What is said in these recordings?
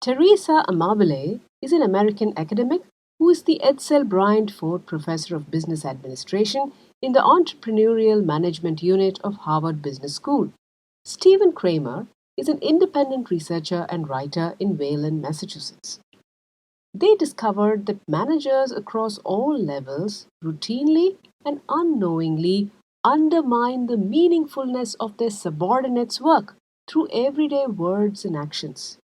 Teresa Amabile is an American academic who is the Edsel Bryant Ford Professor of Business Administration in the Entrepreneurial Management Unit of Harvard Business School. Stephen Kramer is an independent researcher and writer in Wayland, Massachusetts. They discovered that managers across all levels routinely and unknowingly undermine the meaningfulness of their subordinates' work through everyday words and actions.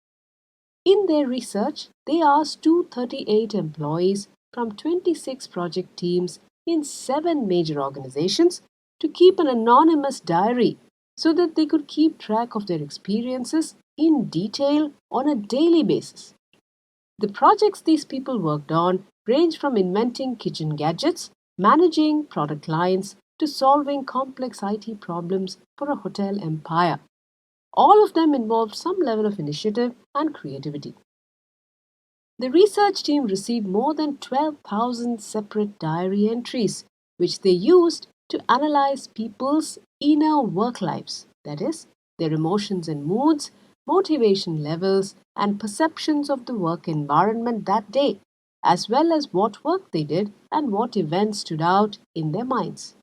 In their research, they asked 238 employees from 26 project teams in 7 major organizations to keep an anonymous diary so that they could keep track of their experiences in detail on a daily basis. The projects these people worked on range from inventing kitchen gadgets, managing product lines, to solving complex IT problems for a hotel empire. All of them involved some level of initiative and creativity. The research team received more than 12,000 separate diary entries, which they used to analyze people's inner work lives, that is, their emotions and moods, motivation levels, and perceptions of the work environment that day, as well as what work they did and what events stood out in their minds.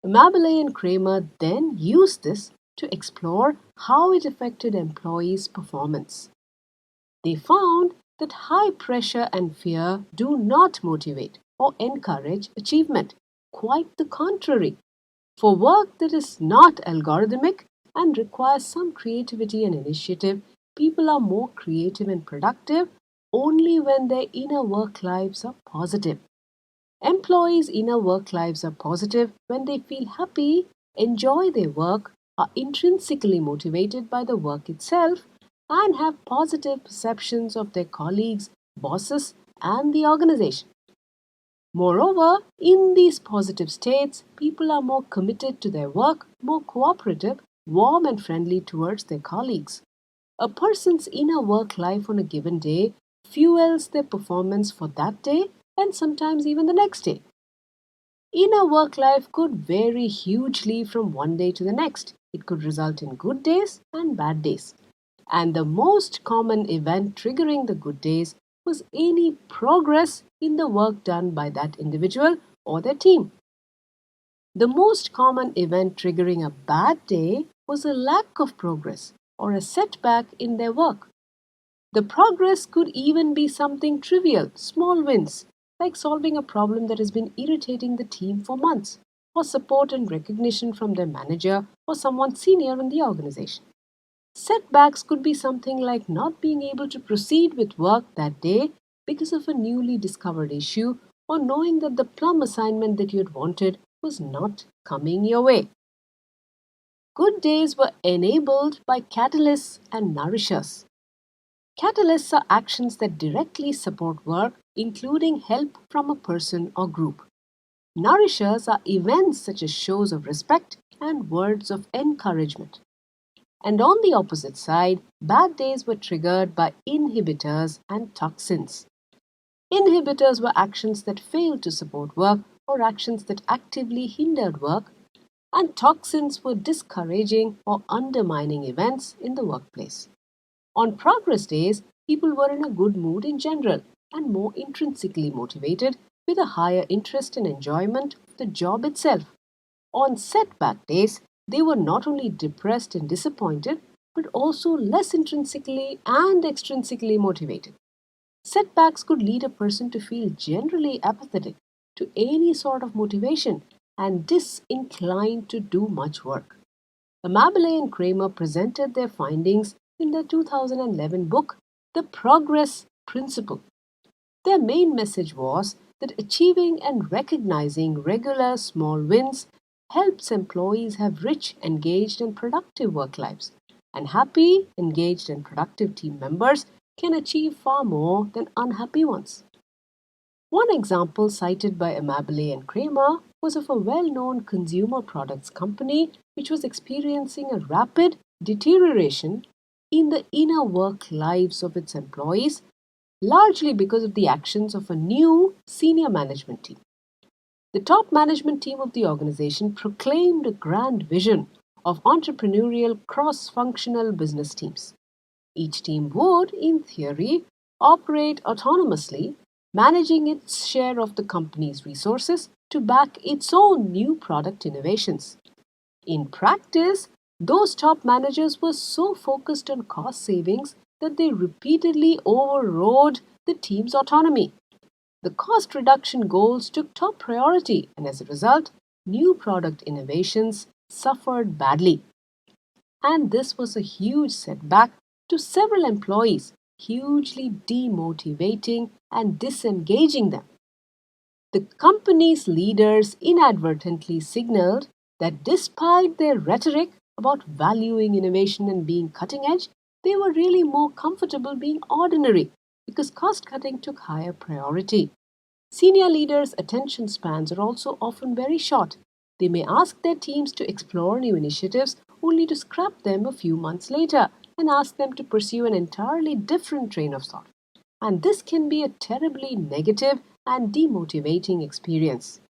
Amabile and Kramer then used this to explore how it affected employees' performance. They found that high pressure and fear do not motivate or encourage achievement. Quite the contrary. For work that is not algorithmic and requires some creativity and initiative, people are more creative and productive only when their inner work lives are positive. Employees' inner work lives are positive when they feel happy, enjoy their work, are intrinsically motivated by the work itself, and have positive perceptions of their colleagues, bosses, and the organization. Moreover, in these positive states, people are more committed to their work, more cooperative, warm, and friendly towards their colleagues. A person's inner work life on a given day fuels their performance for that day and sometimes even the next day. Inner work life could vary hugely from one day to the next. It could result in good days and bad days. And the most common event triggering the good days was any progress in the work done by that individual or their team. The most common event triggering a bad day was a lack of progress or a setback in their work. The progress could even be something trivial, small wins, like solving a problem that has been irritating the team for months, or support and recognition from their manager or someone senior in the organization. Setbacks could be something like not being able to proceed with work that day because of a newly discovered issue, or knowing that the plum assignment that you had wanted was not coming your way. Good days were enabled by catalysts and nourishers. Catalysts are actions that directly support work, including help from a person or group. Nourishers are events such as shows of respect and words of encouragement. And on the opposite side, bad days were triggered by inhibitors and toxins. Inhibitors were actions that failed to support work or actions that actively hindered work, and toxins were discouraging or undermining events in the workplace. On progress days, people were in a good mood in general and more intrinsically motivated with a higher interest and enjoyment of the job itself. On setback days, they were not only depressed and disappointed, but also less intrinsically and extrinsically motivated. Setbacks could lead a person to feel generally apathetic to any sort of motivation and disinclined to do much work. Amabile and Kramer presented their findings in their 2011 book, The Progress Principle. Their main message was that achieving and recognizing regular small wins helps employees have rich, engaged, and productive work lives. And happy, engaged, and productive team members can achieve far more than unhappy ones. One example cited by Amabile and Kramer was of a well-known consumer products company which was experiencing a rapid deterioration in the inner work lives of its employees, largely because of the actions of a new senior management team. The top management team of the organization proclaimed a grand vision of entrepreneurial cross-functional business teams. Each team would, in theory, operate autonomously, managing its share of the company's resources to back its own new product innovations. In practice, those top managers were so focused on cost savings that they repeatedly overrode the team's autonomy. The cost reduction goals took top priority, and as a result, new product innovations suffered badly. And this was a huge setback to several employees, hugely demotivating and disengaging them. The company's leaders inadvertently signaled that despite their rhetoric about valuing innovation and being cutting edge, they were really more comfortable being ordinary because cost cutting took higher priority. Senior leaders' attention spans are also often very short. They may ask their teams to explore new initiatives only to scrap them a few months later and ask them to pursue an entirely different train of thought. And this can be a terribly negative and demotivating experience.